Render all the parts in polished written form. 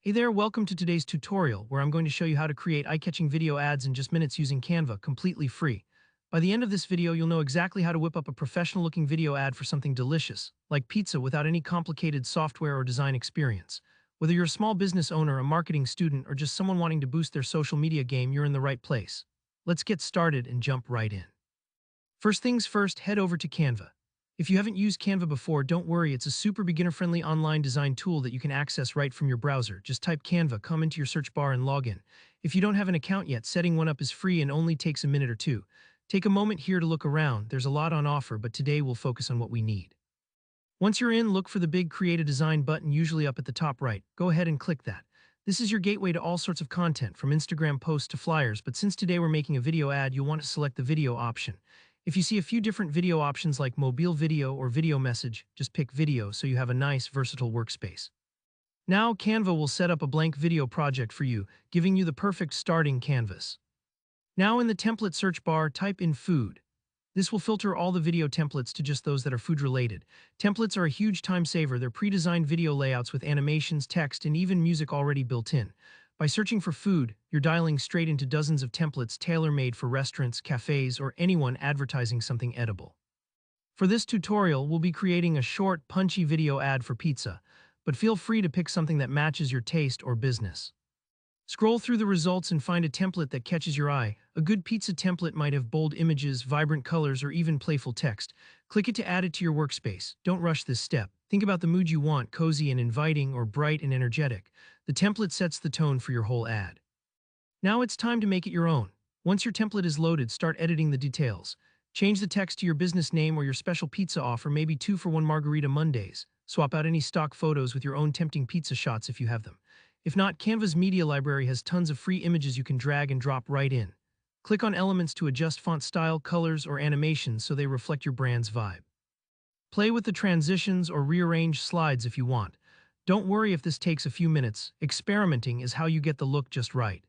Hey there, welcome to today's tutorial where I'm going to show you how to create eye-catching video ads in just minutes using Canva, completely free. By the end of this video, you'll know exactly how to whip up a professional-looking video ad for something delicious, like pizza without any complicated software or design experience. Whether you're a small business owner, a marketing student, or just someone wanting to boost their social media game, you're in the right place. Let's get started and jump right in. First things first, head over to Canva. If you haven't used Canva before, don't worry, it's a super beginner-friendly online design tool that you can access right from your browser. Just type Canva, come into your search bar and log in. If you don't have an account yet, setting one up is free and only takes a minute or two. Take a moment here to look around. There's a lot on offer, but today we'll focus on what we need. Once you're in, look for the big Create a Design button, usually up at the top right. Go ahead and click that. This is your gateway to all sorts of content, from Instagram posts to flyers, but since today we're making a video ad, you'll want to select the video option. If you see a few different video options like mobile video or video message, just pick video so you have a nice, versatile workspace. Now, Canva will set up a blank video project for you, giving you the perfect starting canvas. Now in the template search bar, type in food. This will filter all the video templates to just those that are food-related. Templates are a huge time saver. They're pre-designed video layouts with animations, text, and even music already built in. By searching for food, you're dialing straight into dozens of templates tailor-made for restaurants, cafes, or anyone advertising something edible. For this tutorial, we'll be creating a short, punchy video ad for pizza, but feel free to pick something that matches your taste or business. Scroll through the results and find a template that catches your eye. A good pizza template might have bold images, vibrant colors, or even playful text. Click it to add it to your workspace. Don't rush this step. Think about the mood you want, cozy and inviting or bright and energetic. The template sets the tone for your whole ad. Now it's time to make it your own. Once your template is loaded, start editing the details. Change the text to your business name or your special pizza offer, maybe 2 for 1 Margarita Mondays. Swap out any stock photos with your own tempting pizza shots if you have them. If not, Canva's media library has tons of free images you can drag and drop right in. Click on elements to adjust font style, colors, or animations so they reflect your brand's vibe. Play with the transitions or rearrange slides if you want. Don't worry if this takes a few minutes. Experimenting is how you get the look just right.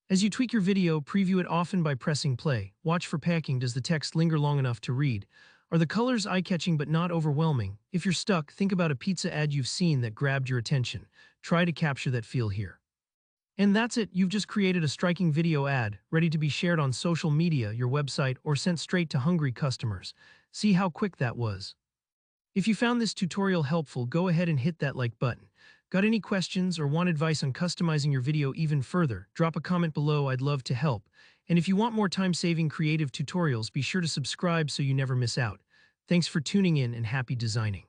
As you tweak your video, preview it often by pressing play. Watch for packing. Does the text linger long enough to read? Are the colors eye-catching but not overwhelming? If you're stuck, think about a pizza ad you've seen that grabbed your attention. Try to capture that feel here. And that's it, you've just created a striking video ad, ready to be shared on social media, your website, or sent straight to hungry customers. See how quick that was. If you found this tutorial helpful, go ahead and hit that like button. Got any questions or want advice on customizing your video even further? Drop a comment below, I'd love to help. And if you want more time-saving creative tutorials, be sure to subscribe so you never miss out. Thanks for tuning in and happy designing.